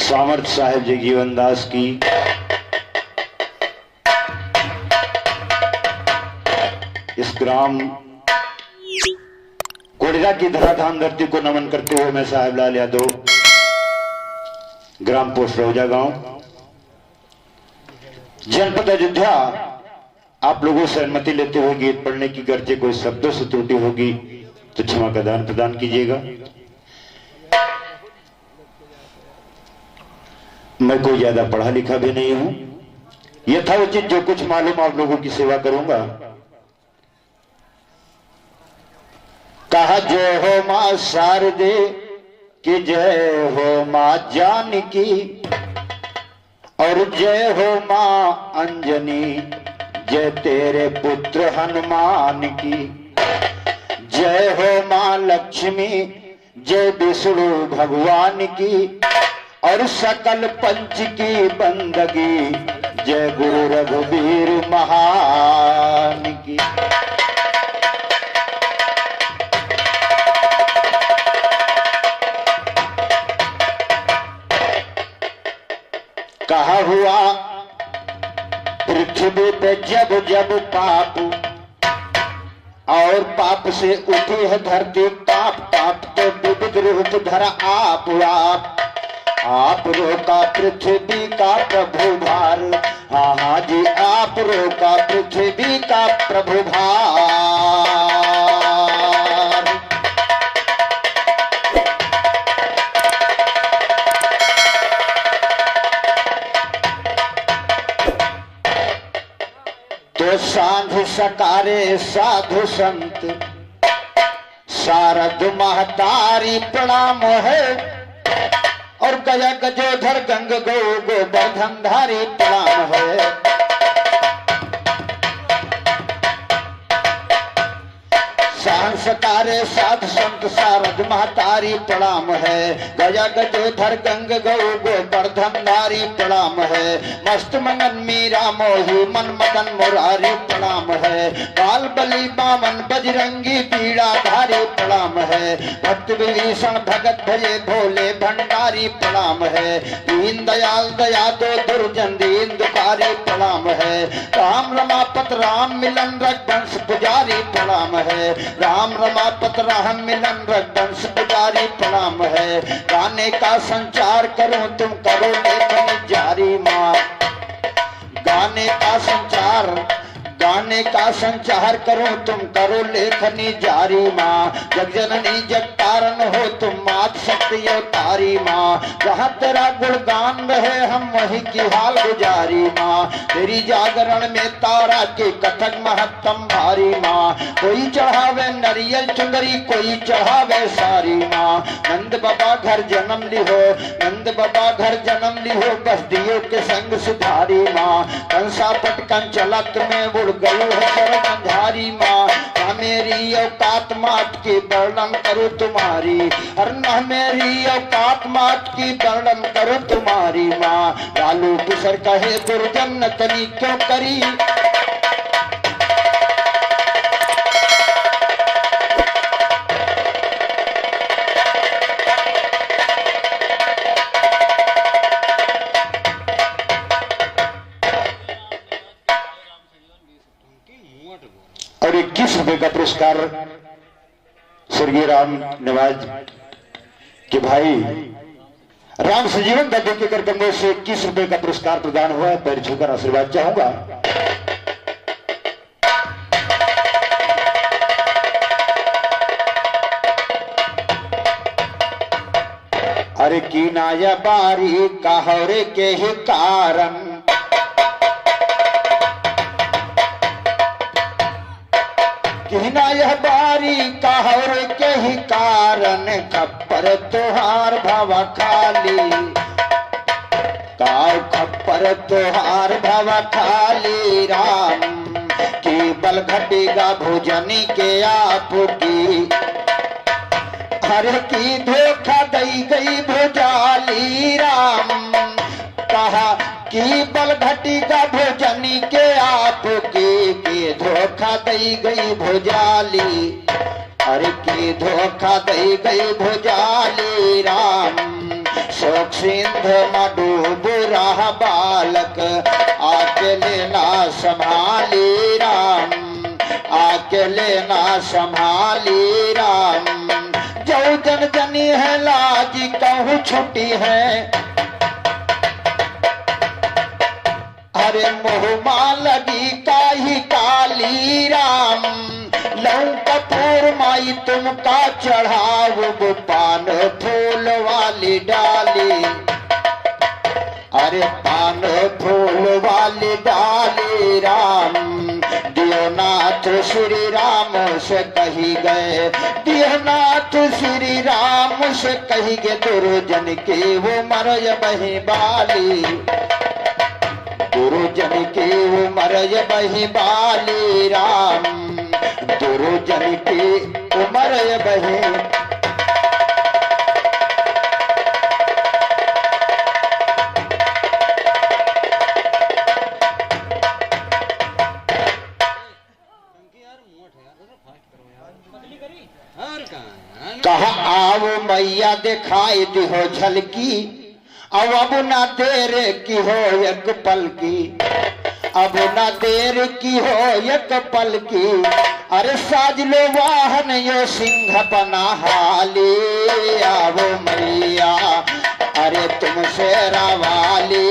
सामर्थ साहेब जी जीवनदास की इस ग्राम कोड़ेरा की धराधाम धरती को नमन करते हुए मैं साहेब लाल यादव, ग्राम पोस्ट रोजा गांव, जनपद अयोध्या, आप लोगों से अनुमति लेते हुए गीत पढ़ने की गर्जे कोई शब्दों से त्रुटि होगी तो क्षमा का दान प्रदान कीजिएगा। मैं कोई ज्यादा पढ़ा लिखा भी नहीं हूं, यथाउचित जो कुछ मालूम आप लोगों की सेवा करूंगा। कहा जय हो मां शारदे कि जय हो मां जानकी और जय हो मां अंजनी, जय तेरे पुत्र हनुमान की। जय हो मां लक्ष्मी, जय विष्णु भगवान की और सकल पंच की बंदगी, जय गुरु रघुवीर महान की। कहा हुआ पृथ्वी पे जब जब पाप और पाप से उठी है धरती काप काप, तो विविध रूप धरा आप रोका पृथ्वी का प्रभु भार। हाँ हाँ जी, आप रोका पृथ्वी का प्रभु भार। तो सांध सकारे साधु संत शारद महतारी प्रणाम है और गया गजोधर गंग गो गोवर्धन धारी प्रणाम है। सांसकारे साध संत शारद महतारी प्रणाम है। गया गजोधर गंग गौ गोवर्धन धारी प्रणाम है। मस्त मंगन मीरा मोही मन मदन मुरारी प्रणाम है। काल बलि बामन बजरंगी पीड़ा धारी प्रणाम है। भक्त विभीषण भगत भजे भोले भंडारी प्रणाम है। दीन दयाल दया दो दुर्जन दीन दुखारी प्रणाम है। राम रमापत राम मिलन रघुवंश पुजारी प्रणाम है। राम रमापत राम मिलन रघुवंश पुजारी प्रणाम है। गाने का संचार करो तुम करो लेखन जारी माँ। गाने का संचार करो तुम करो लेखनी जारी माँ। जगजननी जगतारण हो तुम मात शक्ति अवतारी माँ। जहाँ तेरा गुणगान रहे हम वही की हाल गुजारी माँ। तेरी जागरण में तारा के कथक महत्तम भारी माँ। कोई चढ़ावे नरियल चुंदरी कोई चढ़ावे सारी माँ। नंद बाबा घर जन्म लिहो नंद बाबा घर जन्म लिहो बस्तियों के संग सुधारी माँ। कंसा पटकन चलत में उड़ गयो है सरधारी माँ। न मेरी औकात मात की वर्णन करो तुम्हारी और न मेरी औकात मात की वर्णन करो तुम्हारी माँ। लालू किशोर कहे दुर्जन तनी क्यों करी। और 21 रुपए का पुरस्कार स्वर्गीय राम निवाज के भाई राम सजीवन दादू के करकंगों से 21 रुपए का पुरस्कार प्रदान हुआ है। पैर छूकर आशीर्वाद चाहूंगा। अरे की नाया बारी कहरे के ही कारण कहना यह बारी कहर के ही कारण खप्पर तोहार भवा खाली काव खप्पर तोहार भवा खाली। राम की बल घटेगा भोजनी के आपकी हर की धोखा दई गई भोजाली। राम कहा की बल घटी का भोजनी के आपके धोखा दई गई भोजाली। अरे की धोखा दई गई भोजाली। राम शोक सिंध में डूब रहा बालक, आके लेना संभाली राम, आके लेना संभाली राम। जो जन जनी है लाजी कहूँ छुट्टी है, अरे मुहमा लगी काही काली राम। लहू कपूर माई तुमका चढ़ाव पान फूल वाली डाली, अरे पान फूल वाली डाली राम। दियोनाथ श्री राम से कही गए, दियोनाथ श्री राम से कही गए, दुर्जन की वो मरय बही बाली, दुर्जन की उमर बही बाली राम, दुर्जन की उमर बही। कहा आओ मैया दिखाई दिहो झलकी, अब ना देर की हो एक पल की, अब ना देर की हो एक पल की। अरे साज लो वाहन यो सिंह बना हाली, आवो मैया अरे तुमसे रवाली,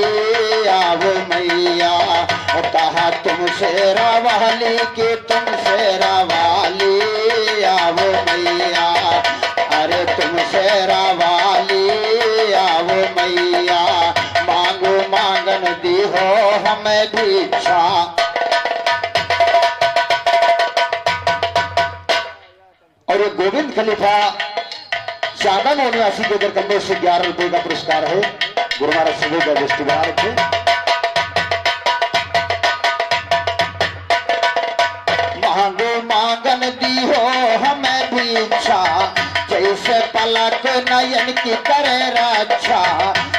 आवो मैया कहा तुमसे रवाली की, तुमसे रवाली, आवो मैया अरे तुमसे रवाली, आवो मैया। मांगो मांगन दी हो हमें भिक्षा, और ये गोविंद खलीफा चांदन निवासी के कंधे से 11 रुपए का पुरस्कार है। गुरु महाराज सभी का दृष्टि बना रखे। मांगो मांगन दी हो हमें भिक्षा, जैसे पलक नयन की करे रक्षा,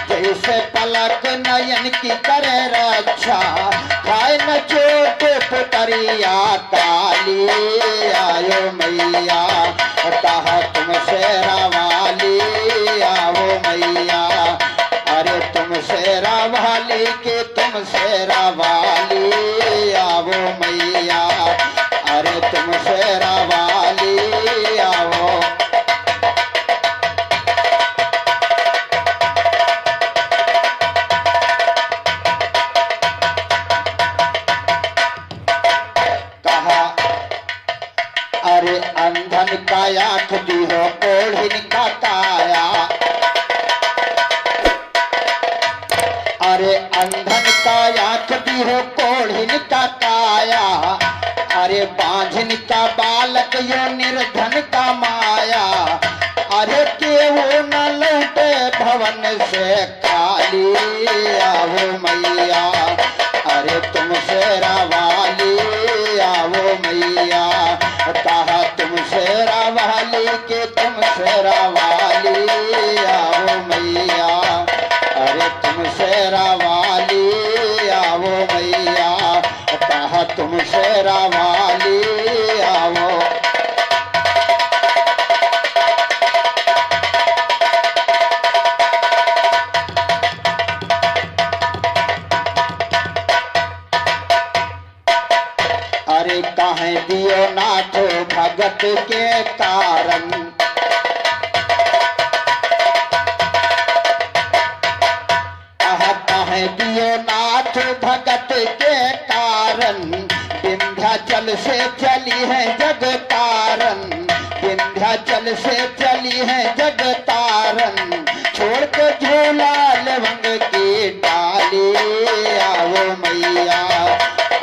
जैसे पलक नयन की करे रक्षा। खाए न चोट पुतरिया काली, आयो मैया कहा तुमसे रवाली, आवो मैया अरे तुमसे रवाली के, तुमसे रवाली, आवो मैया अरे तुमसे रवाली, आवो। अरे अंधन का आँख दी हो ओढ़िन का काया, अरे अंधन का आँख दी हो कोढ़िन का काया। अरे बांझिन का बालक यो निर्धन का माया, अरे केहू न लौटे भवन से खाली, आवो मैया अरे तुमसे रवाली, आवो मैया कहा तुमसे रवाली के, तुमसे रवाली, आवो मैया अरे तुमसे रवाली, आवो मैया कहा तुमसे रवाली, आवो। अरे कहे दियो नाथ भगत के कारण, कहे दियो नाथ भगत के कारण। विंध्याचल से चली है जग तारन, विंध्याचल से चली है जग तारन। छोड़ के झूला लवंग की डाली, आवो मैया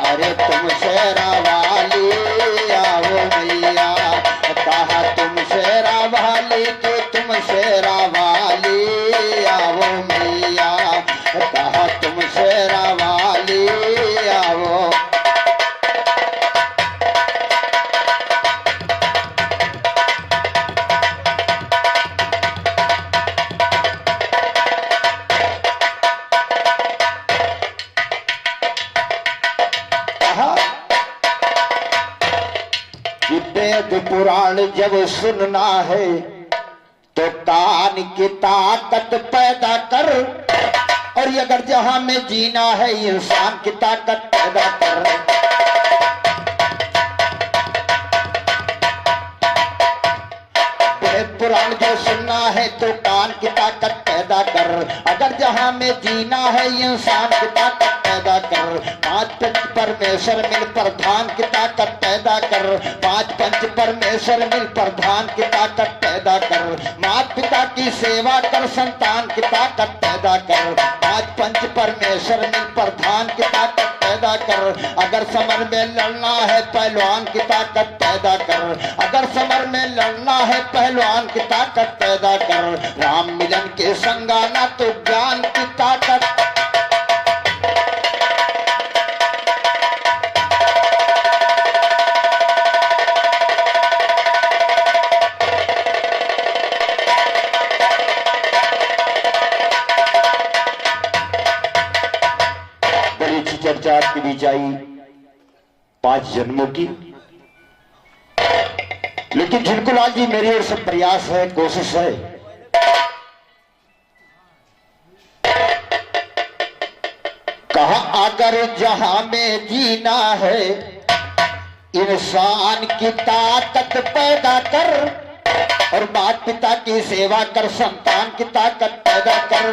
अरे तुमसे रवाली, आवो मैया कहा तुमसे रवाली के, तुमसे रवाली, आवो मैया कहा तुमसे रवाली, आवो। वेद पुराण जब सुनना है तो तो कान की ताकत पैदा कर, और ये अगर जहां में जीना है इंसान की ताकत पैदा कर। वेद पुराण जो सुनना है तो कान की ताकत पैदा कर, अगर जहां में जीना है इंसान की ताकत पैदा कर। पांच पंच परमेश्वर मिल प्रधान की ताकत पैदा कर, पांच पंच परमेश्वर मिल प्रधान की ताकत पैदा कर। माता पिता की सेवा कर, संतान की ताकत पैदा कर। पांच पंच परमेश्वर मिल प्रधान की ताकत पैदा कर। अगर समर में लड़ना है पहलवान की ताकत पैदा कर, अगर समर में लड़ना है पहलवान की ताकत पैदा कर। राम मिलन के संगाना तो ज्ञान की ताकत। बड़ी अच्छी चर्चा आपके बीच आई 5 जन्मों की, लेकिन झुनकुलाल जी मेरी ओर से प्रयास है, कोशिश है कहा अगर जहां में जीना है इंसान की ताकत पैदा कर, और माता पिता की सेवा कर, संतान की ताकत पैदा कर।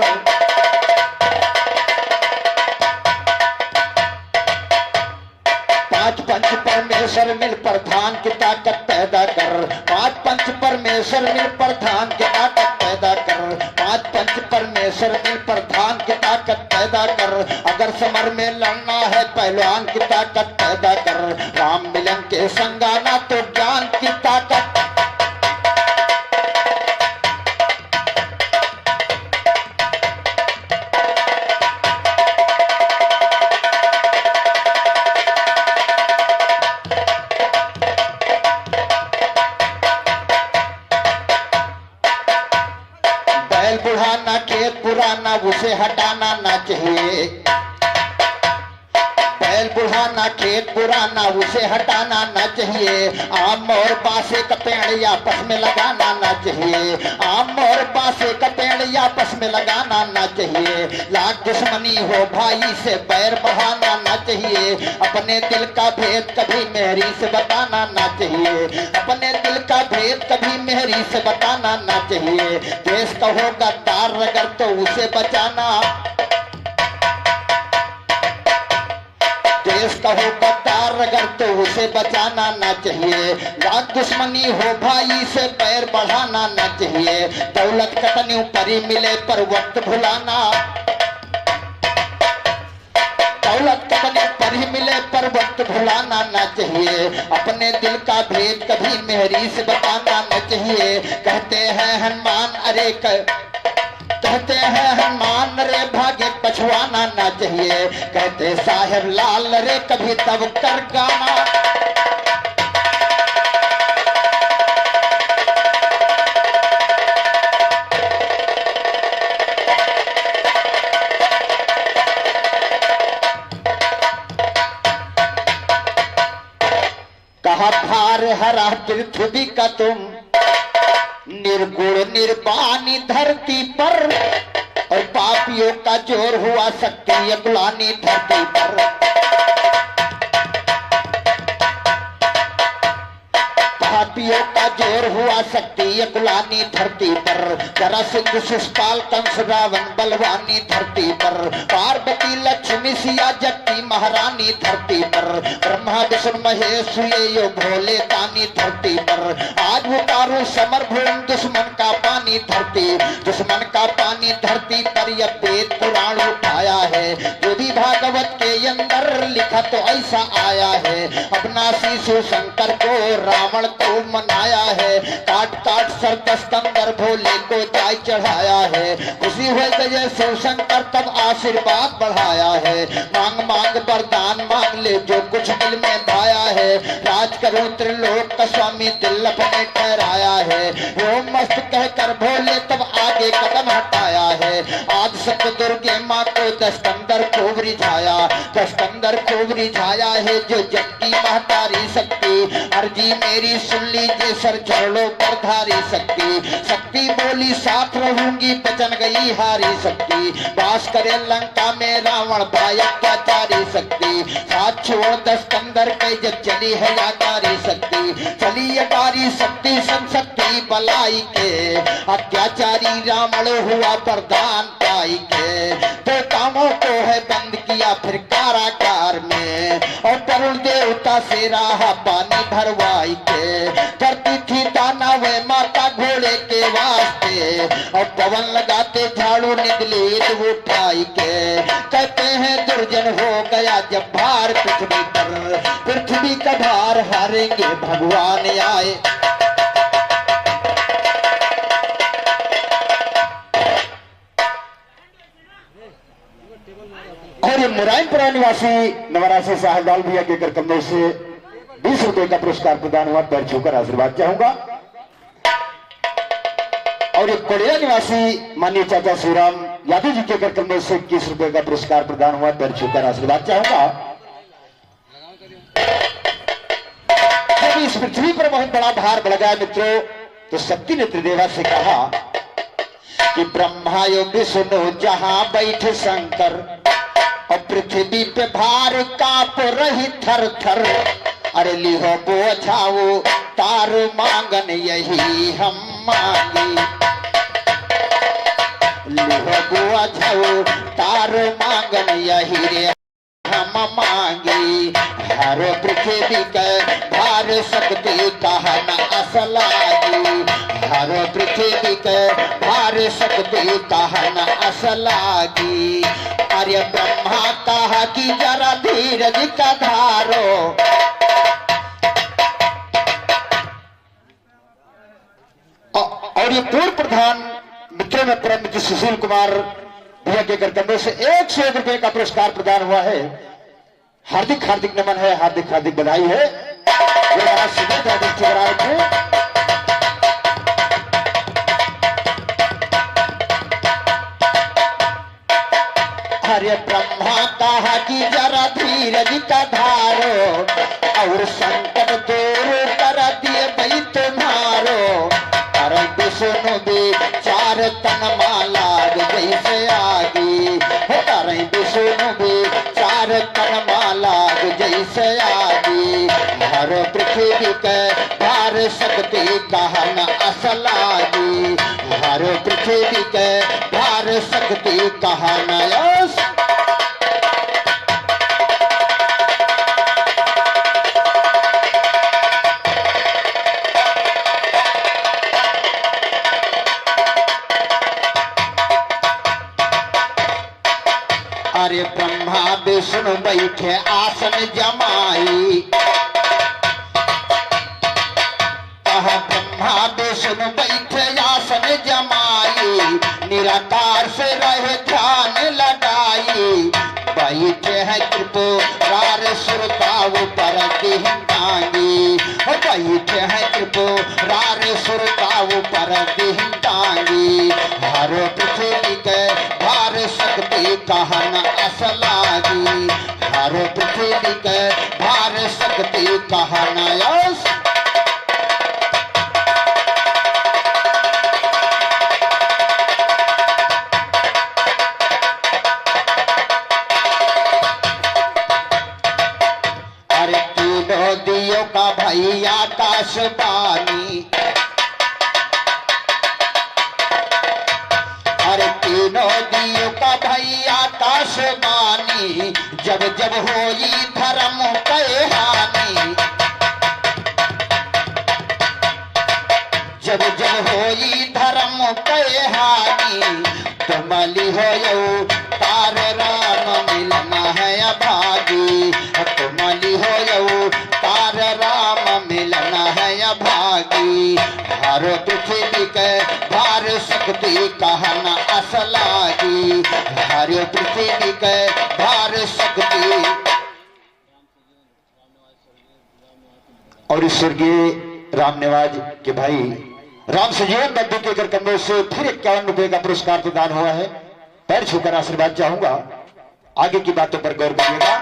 पांच पंच परमेश्वर मिल प्रधान की ताकत पैदा कर, पांच पंच परमेश्वर मिल प्रधान की ताकत पैदा कर। पांच पंच परमेश्वर मिल प्रधान की ताकत पैदा कर। अगर समर में लड़ना है पहलवान की ताकत पैदा कर। राम मिलन के संगाना तो ज्ञान की ताकत। बैल बुढ़ाना खेत पुराना उसे हटाना ना चाहिए, बैल बुढ़ाना खेत पुराना उसे हटाना ना चाहिए। आम और बांसे का पेड़ आपस में लगाना ना चाहिए, आम और बांसे का पेड़ आपस में लगाना ना चाहिए। लाख दुश्मनी हो भाई से बैर बढ़ाना ना चाहिए। अपने दिल का भेद कभी मेहरी से बताना ना चाहिए, अपने दिल का भेद कभी मेहरी से बताना ना चाहिए। देश का हो गद्दार अगर तो उसे बचाना, देश का हो गद्दार अगर तो उसे बचाना ना चाहिए। लाख दुश्मनी हो भाई से पैर बढ़ाना ना चाहिए। दौलत कतनी परी मिले पर वक्त भुलाना, दौलत कतनी परी मिले पर वक्त भुलाना ना चाहिए। अपने दिल का भेद कभी मेहरी से बताना ना चाहिए। कहते हैं हनुमान अरे कहते हैं हनुमान रे भागे पछवाना ना चाहिए। कहते साहिब लाल रे कभी तब कर गाना। कहा भार हरा पृथ्वी का तुम, निर्गुण निर्वाणी धरती पर, और पापियों का जोर हुआ शक्ति गुलानी धरती पर। पापियों का जोर हुआ शक्ति गुलानी धरती पर। जरा सिंधु शिशुपाल कंस रावण बलवानी धरती पर। पार्वती लक्ष्मी सिया जगती महारानी धरती पर। ब्रह्मा विष्णु महेश ये यो भोले दानी धरती पर। आज उतारो समर भूमि दुश्मन का पानी धरती, दुश्मन का पानी धरती पर। यह वेद पुराण उठाया है जो भी भागवत के अंदर लिखा तो ऐसा आया है। अपना शिशु शंकर को रावण को मनाया है, काट काट सर दस्तंगर भोले को चाय चढ़ाया है। खुशी हुई गए शिव शंकर तब आशीर्वाद बढ़ाया है। मांग मांग वरदान मांग ले जो कुछ दिल में भाया है। राज करो त्रिलोक का स्वामी दिल अपने ठहराया है। ओम मस्त कहकर भोले तब आज आगे कदम हटाया है। आज सत दुर्गे माँ को दस्तंदर खूब रिझाया, दस्तंदर खूब रिझाया है जो जग की महतारी शक्ति। अर्जी मेरी सुन लीजिए सर चरणों पर धारी शक्ति। शक्ति बोली साथ रहूंगी बचन गई हारी शक्ति। वास करे लंका में रावण भाई अत्याचारी शक्ति। साथ छोड़ दस्तंदर के जब चली है याकारी शक्ति। चली याकारी शक्ति संशक्ति बलाई के, अत्याचारी रावण हुआ प्रधान पाई के। तो कामों को है बंद किया फिर कारागार में, और तरुण देवता से राह पानी भरवाई के। करती थी दाना वे माता घोड़े के वास्ते, और पवन लगाते झाड़ू निकली उठाई के। कहते हैं दुर्जन हो गया जब भार पृथ्वी पर, पृथ्वी का भार हारेंगे भगवान आए। और ये मुराइनपुरा निवासी नवरासी साहबलाल भैया के कर कमरे से 20 रुपए का पुरस्कार प्रदान हुआ। पैर छूकर आशीर्वाद चाहूंगा। और ये कोड़िया निवासी माननीय चाचा श्रीराम यादव जी के कर कमरे से 21 रुपए का पुरस्कार प्रदान हुआ। पैर छूकर आशीर्वाद चाहूंगा। जब इस पृथ्वी पर बहुत बड़ा भार बढ़ गया मित्रों, तो शक्ति ने त्रिदेवा से कहा कि ब्रह्मा योग सुनो जहां बैठे शंकर, और पृथ्वी पे भार कांप रही थर थर। अरे लिहो बोझाओ तार मांगन यही हम मांगी, लिहो बोझाओ तार मांगन यही रे हम मांगी। हर पृथ्वी के भार शक्ति कहना असलागी, हर पृथ्वी के भार शक्ति कहना असलागी। अरे ब्रह्मा कहा कि जरा धीरज का धारो, और ये पूर्व प्रधान मित्रों में परम मित्र सुशील कुमार भैया के कर्तव्य से 101 रुपए का पुरस्कार प्रदान हुआ है। हार्दिक हार्दिक नमन है, हार्दिक हार्दिक बधाई है। अरे ब्रह्मा कहा कि जरा धीरज का धारो, और संकट दूर कर दिए भाई तुम्हारो। अरे विष्णु भी चार तन माला जैसे आगी, अरे विष्णु भी चार तन माला जैसे आगी। हर पृथ्वी के भार शक्ति कहना असलागी, हर पृथ्वी के भार शक्ति कहना यस। अरे ब्रह्मा विष्णु बैठे आसन जमाई, कहा ब्रह्मा विष्णु बैठे आसन जमाई। निराकार से रहे ध्यान लगाई, बैठे हैं त्रिपुरार सुरताव पर दिहंगांगी, बैठे हैं त्रिपुरार सुरताव पर दिहंगांगी। हर पृथ्वी के भार शक्ति कहना असलागी, हर पृथ्वी के भार शक्ति कहना यस। अरे तीनों दियों का भाई आकाशवाणी, अरे तीनों दियों का भाई आकाशवाणी। जब जब होई धर्म पे हानि, जब जब होई धर्म पे हानि। तुम लिहो तार राम मिलना है अभागी, तुम लिहो तार राम मिलना है अभागी। हर पृथ्वी के भार शक्ति कहना असलागी, हर पृथ्वी के भार शक्ति। और इस स्वर्गीय राम निवाज के भाई राम से जीवन बंधु के कर कमरों से फिर 51 रुपए का पुरस्कार प्रदान हुआ है। पैर छूकर आशीर्वाद चाहूंगा, आगे की बातों पर गौर करिएगा।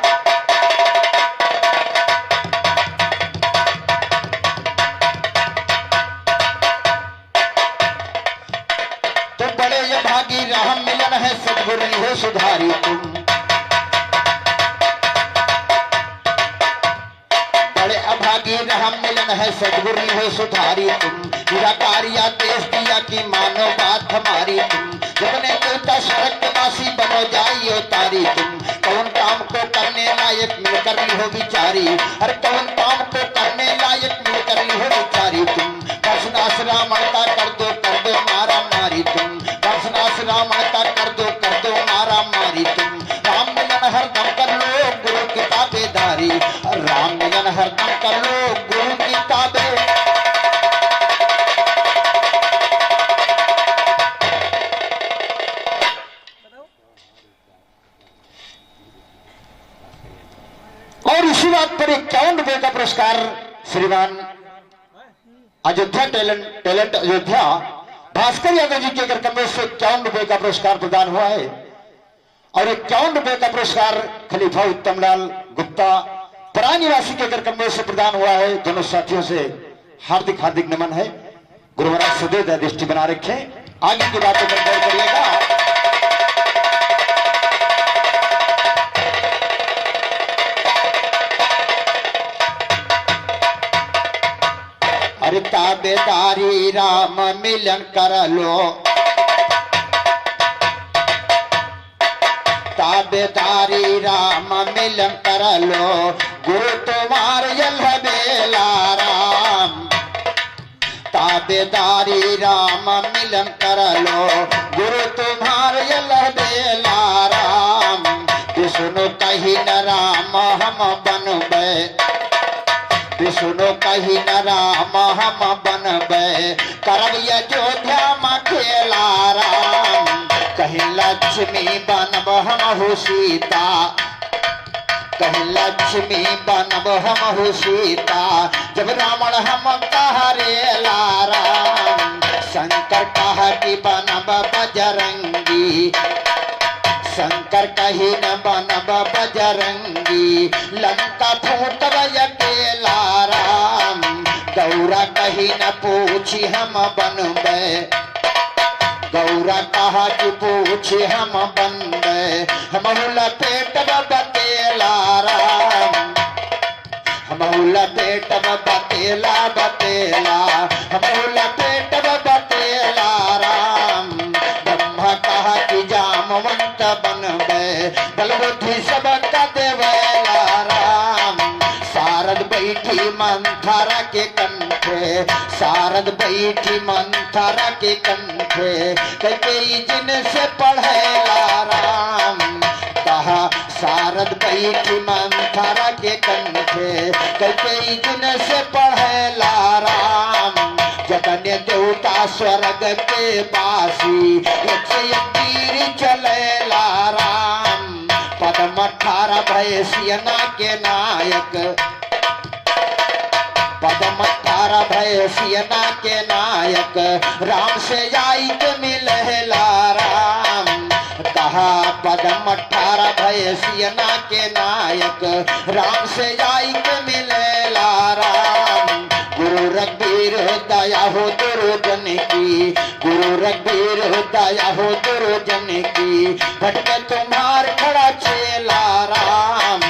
तो बड़े ये भागी राम मिलन है, सदगुरु हो सुधारी तुम। बड़े अभागी राम मिलन है, सदगुरु हो सुधारी तुम। निराकारिया देश दिया की मानो बात हमारी तुम। जबने देवता स्वर्ग वासी बनो जाइयो तारी तुम। कौन काम को करने लायक मिलकर हो विचारी, हर कौन काम को करने लायक मिलकर हो विचारी तुम। बरसनास रावण का कर दो मारा मारी तुम। बरसनास रावण का कर दो मारा मारी तुम। राम मिलन हरदम कर लो गुरु की ताबेदारी। राम मिलन हरदम कर लो गुरु की ताबे। और इसी बात पर 51 रुपए का पुरस्कार श्रीमान अयोध्या टैलेंट अयोध्या भास्कर यादव जी के अगर कमरे से 51 रुपए का पुरस्कार प्रदान हुआ है। और 51 रुपए का पुरस्कार खलीफा उत्तमलाल गुप्ता पराय निवासी के अगर कमरे से प्रदान हुआ है। दोनों साथियों से हार्दिक हार्दिक नमन है। गुरु महाराज सदैव दृष्टि बना रखें, आगे की बातों पर गौर करिएगा। अरे ताबेदारी राम मिलन कर लो, ताबेदारी राम मिलन कर लो। गुरु तुम्हार यह बेला राम। ताबेदारी राम मिलन कर लो, गुरु तुम्हार यह बेला राम। विष्णु कही न राम हम बनबे, विष्णु कही न राम हम बनबे। करब अयोध्या में खेला राम। कहीं लक्ष्मी बनब हम हो सीता, कहीं लक्ष्मी बनब हम हो सीता। जब रावण हम कहरेला राम। शंकर कहा कि बनब बजरंगी, शंकर कही न बनब बजरंगी। लंका फूटब अकेला राम। गौरा कही न पूछी हम बनबे, गौरा कहा कि पूछी हम बनबे। हम लपेटब बतेला राम, हम लपेटब बतेला बतेला। हम लपेटब बतेला राम। ब्रह्मा कहा कि जामवंत बनबे, बलबुद्धि सबका देवेला राम। शारद बैठी मंथरा के कंठे, शारद बैठी मंथरा के कंठे। कई जिनसे पढ़ेला राम। कहा शारद बैठी मंथरा के कंठे। कई जिनसे पढ़ेला राम। जगन्य देवता स्वर्ग के वासी, 101 चलेला राम। पद्म 18 भय सियना के नायक, पद्म 18 भय सियना के नायक। राम से आई के मिलेला राम। कहा पद्म 18 भय सियना के नायक। राम से आई के मिलेला राम। गुरु रघुवीर दया हो दुर्जन की, गुरु रघुवीर दया हो दुर्जन की। भटके तुम्हार खड़ा चेला राम।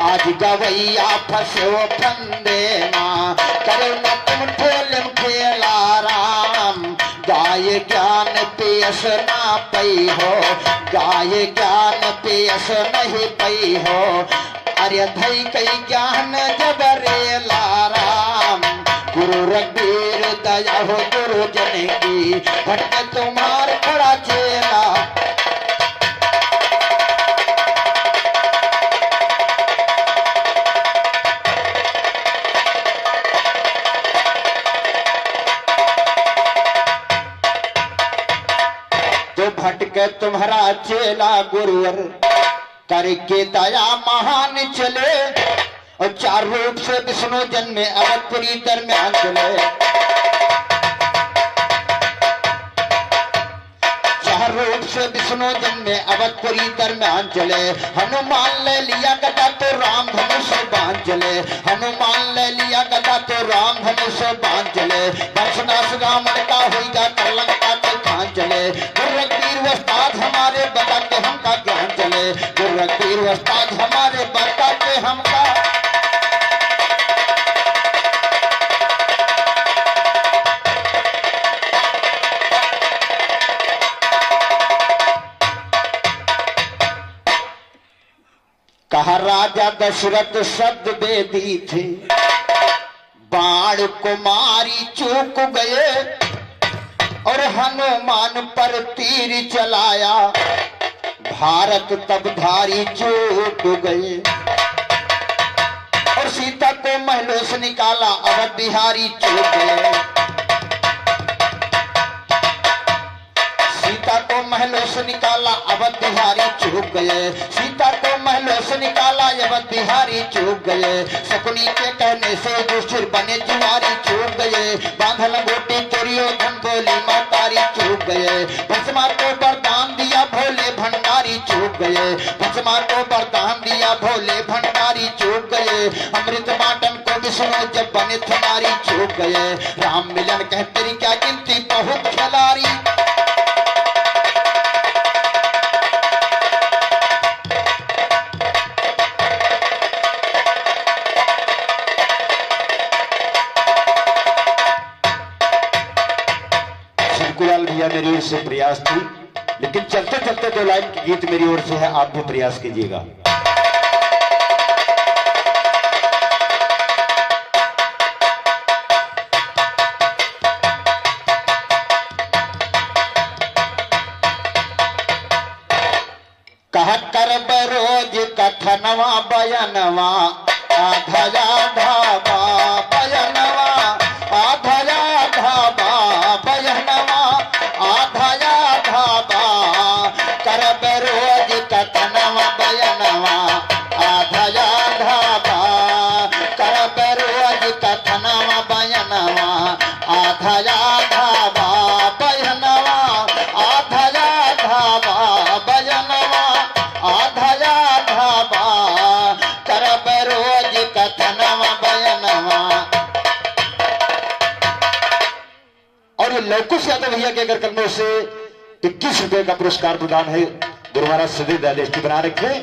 आज गवैया फंसो फंदे माँ, करो न तुम ठेलम ठेला राम। गाय ज्ञान पेश ना पई हो, गाय ज्ञान पेश नहीं पई हो। अरे धई कई ज्ञान जबरेला राम। गुरु रघुवीर दया हो दुर्जन की। भटके तुम्हार खड़ा चेला। तो भटके तुम्हारा चेला गुरुवर, करके दया महान चले। और 4 रूप से विष्णु जन्मे, अवधपुरी दरम्यान चले। से विष्णु जन्मे अवधपुरी दरम्यान चले। हनुमान ले लिया गदा तो राम धनुष बांध चले। हनुमान ले लिया गदा तो राम धनुष बांध चले। वंशनाश रावण का होगा कर लंका के खान चले। गुर्रवीर वस्ताद हमारे बता के हमका ज्ञान चले। गुर्रवीर वस्ताद हमारे बता के हमका। कहा राजा दशरथ शब्द बेदी थे, बाण कुमारी चूक गए और हनुमान पर तीर चलाया। भारत तब धारी चूक गए और सीता को महलों से निकाला। अवध बिहारी चूक गए। सीता को महलों से निकाला, अवध बिहारी चूक गए। सीता को महलों से निकाला, अवध बिहारी चूक गए। शकुनी के कहने से युधिष्ठिर बने जुआरी चूक गए। बांधल गोटी दुर्योधन बोली मातारी चूक गए। भस्मा को वरदान दिया भोले भंडारी चूक गए। भस्मा को वरदान दिया भोले भंडारी चूक गए। अमृत बाटन को विष्णु जब बने थनारी चूक गए। राम मिलन कह तेरी क्या गिनती बहुत खिलाड़ी। भैया मेरी ओर से प्रयास थी, लेकिन चलते चलते 2 लाइन की गीत मेरी ओर से है, आप भी प्रयास कीजिएगा। कह कर बरोज कथनवा बयनवा आधा धाबा बयनवा आधा धाबा बयनवा आधा धाबा करब रोज कथनवा बयनवा आधा धाबा करब रोज कथनवा बयनवा आधा धाबा बयनवा आधा धाबा बयनवा आधा धाबा करब रोज कथनवा बयनवा। और ये लवकुश यादव भैया के अगर कर्मों से 21 रुपए का पुरस्कार प्रदान है। गुरुवारा सदैव दयालिष्टि बना रखे।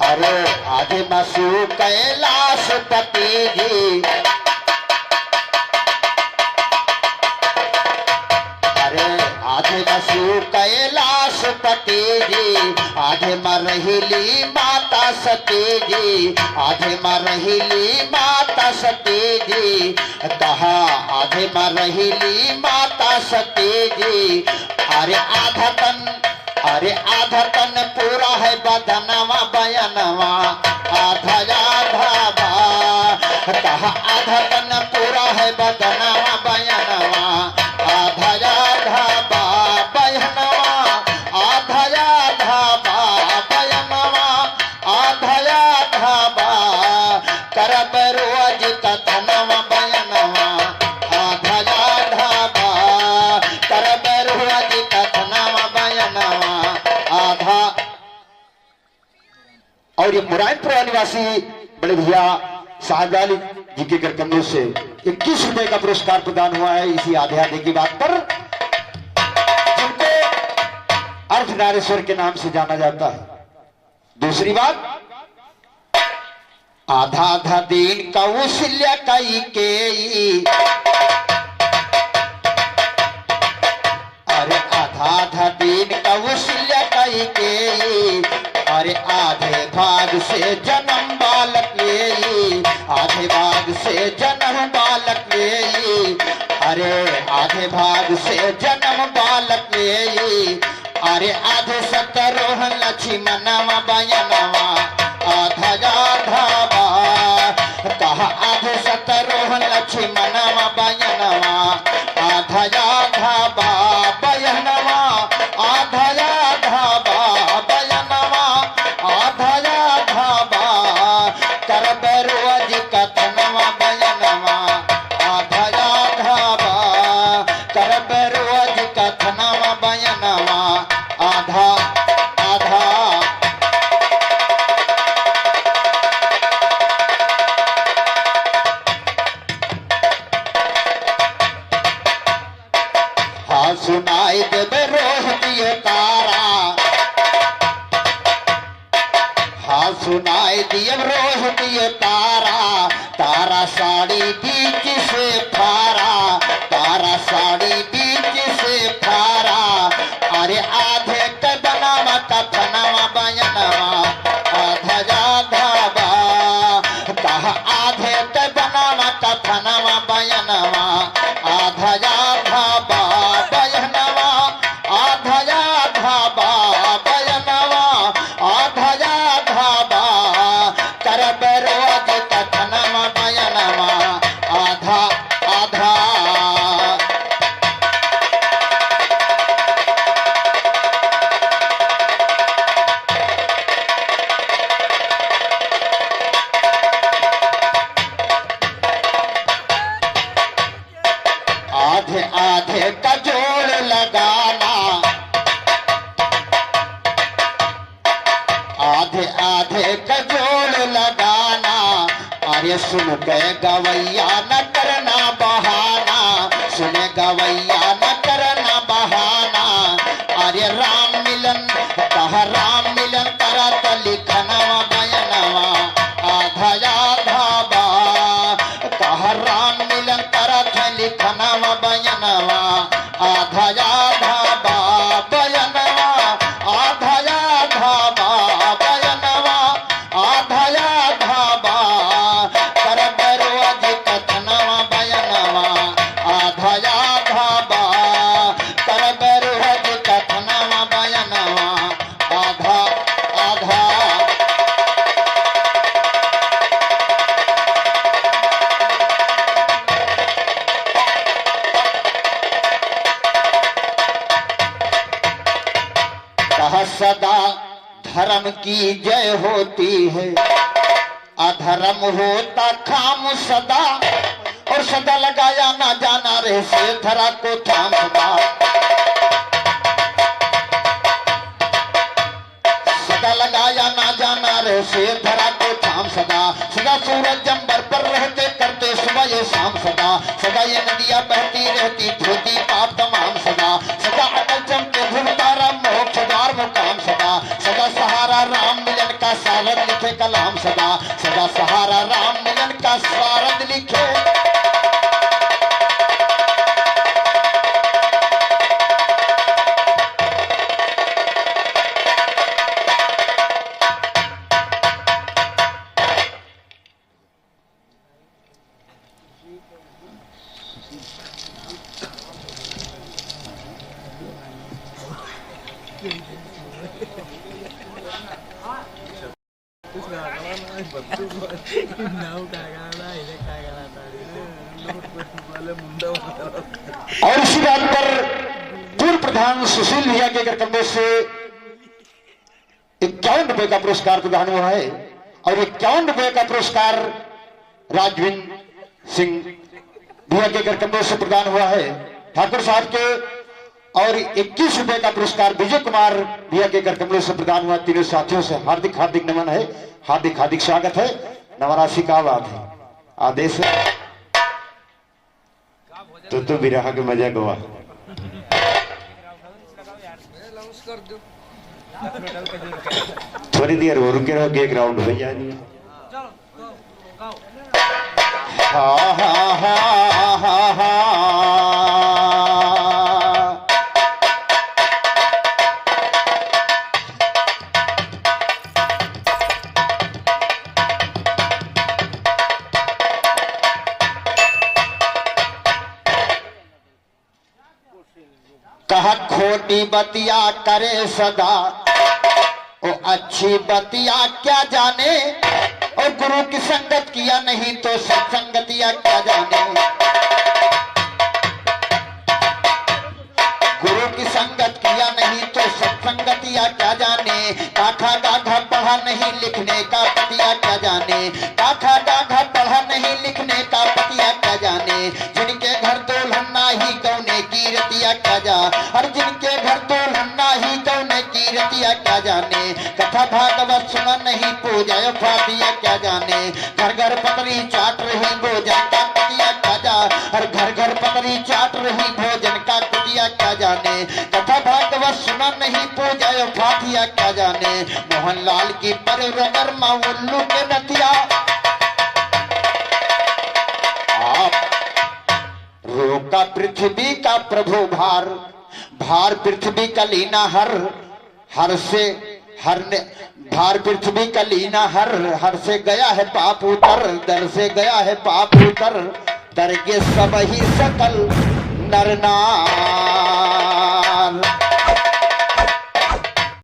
अरे आधे मासू कैलाश पति जी, अरे आधे मासू कैलाश पति जी, आधे मरहिली माता सती जी, आधे मरहिली माता सती जी। कहा आधे मरहिली माता सती जी। अरे आधा तन, अरे आधा तन पूरा है बदनवा बयनवा आधा आधा बा। कहा आधा तन पूरा है बदनवा बयनवा आधा आधा बा बयनवा आधा आधा बा बयनवा आधा आधा बा करब रोज कथनवा बयनवा आधा आधा बा करब रोज कथनवा बयनवा आधा। और ये मुरायनपुर निवासी बड़े भैया साहब जी के घर कमरे से 21 रुपए का पुरस्कार प्रदान हुआ है इसी आधे आधे की बात पर, जिनको अर्धनारेश्वर के नाम से जाना जाता है। दूसरी बात, आधा आधा दिन कौशल्य कई के, अरे आधा आधा दिन कौशल्य कई के। अरे आधे भाग से जन्म बालक ले, आधे भाग से जन्म बालक ले। अरे आधे भाग से जन्म बालक ले। अरे आधे सतरोह लक्ष्मणवा बयनवा आधा आधा बा। कहा आधे सतरोह लक्ष्मणवा बयनवा आधा आधा बा बयनवा आधा आधा बा बयनवा आधा आधा बा करब रोज कथनवा बयनवा आधा आधा बा रोज कथनवा बयनवा आधा आधा। हाँ सुनाई देवे रोज दिए तारा, हाँ सुनाई दिए रोज दिए तारा, तारा साड़ी बीच से फारा, तारा साड़ी बीच से फारा। अरे आधे के बनावा कथनवा बयनवा आधा आधा बा, कहा आधे के बनावा कथनवा बयनवा आधा आधा बा बयनवा आधा आधा बा बयनवा आधा आधा बा। करब रोज कथनवा बयनवा आधा आधा। आधे आधे का जोड़ लगाना, आधे आधे का जोड़ लगाना। अरे सुन गए गवैया न करना बहाना, सुन गवैया न करना बहाना। अरे राम मिलन कहा राम मिलन करत लिखनवा बयनवा आधा आधा बा, कहा राम मिलन करत लिखनवा बयनवा आधा आधा बा बयनवा आधा आधा बा बयनवा आधा आधा बा। करब रोज कथनवा बयनवा आधा आधा बा, करब रोज कथनवा बयनवा आधा आधा। कहा सदा धर्म की जय होती है, अधर्म होता खाम सदा। और सदा लगाया ना जाना रहे से धरा को थाम सदा, सदा लगाया ना जाना रहे से धरा को थाम सदा। सदा सूरज जंबर पर रहते करते सुबह ये शाम सदा, सदा ये नदियां बहती रहती धोती पाप तमाम सदा। सदा अटल चमके ध्रुव तारा मोक्ष द्वार मुकाम सदा, सदा सहारा राम मिलन का सारद लिखे कलाम सदा, सदा सहारा राम मिलन का सारद लिखे। और इसी बात पर पूर्व प्रधान सुशील भैया के कर्तव्य से 51 रुपए का पुरस्कार प्रदान हुआ है। और 51 रुपए का पुरस्कार राजविंद सिंह भैया के कर्तव्य से प्रदान हुआ है ठाकुर साहब के। और 21 रुपए का पुरस्कार विजय कुमार भैया के कर्तव्य से प्रदान हुआ। तीनों साथियों से हार्दिक हार्दिक नमन है, हार्दिक हार्दिक स्वागत है। नवराशि का बात है, आदेश है तो विरह के मजा गवा। थोड़ी देर हो रुके रहो, एक राउंड हो जाए। हाँ हाँ हाँ हाँ हाँ। कहा खोटी बतिया करे सदा, ओ अच्छी बतिया क्या जाने। और गुरु की संगत किया नहीं तो सत्संगतिया क्या जाने। गुरु की संगत किया नहीं तो सत्संगतिया क्या जाने। काखा गाघा पढ़ा नहीं लिखने का पतिया क्या जाने। काखा गाघा पढ़ा नहीं लिखने का पतिया क्या जाने। जिनके घर दुल्हन ही गौने की रतिया रतिया क्या जा, हर जिनके घर तो लन्ना ही कौन की रतिया क्या जाने, कथा भागवत सुना नहीं पूजा फातिया क्या जाने, घर घर पतली चाट रही भोजन का कुटिया क्या जा, हर घर घर पतली चाट रही भोजन का कुटिया क्या जाने, कथा भागवत सुना नहीं पूजा फातिया क्या जाने, मोहनलाल की पर रगर उल्लू के नतिया। आप रोका पृथ्वी का प्रभु भार, भार पृथ्वी का लीना हर, हर से हर ने भार पृथ्वी का लीना हर, हर से गया है पाप उतर, दर से गया है पाप उतर, तर के सब ही सकल नर नार।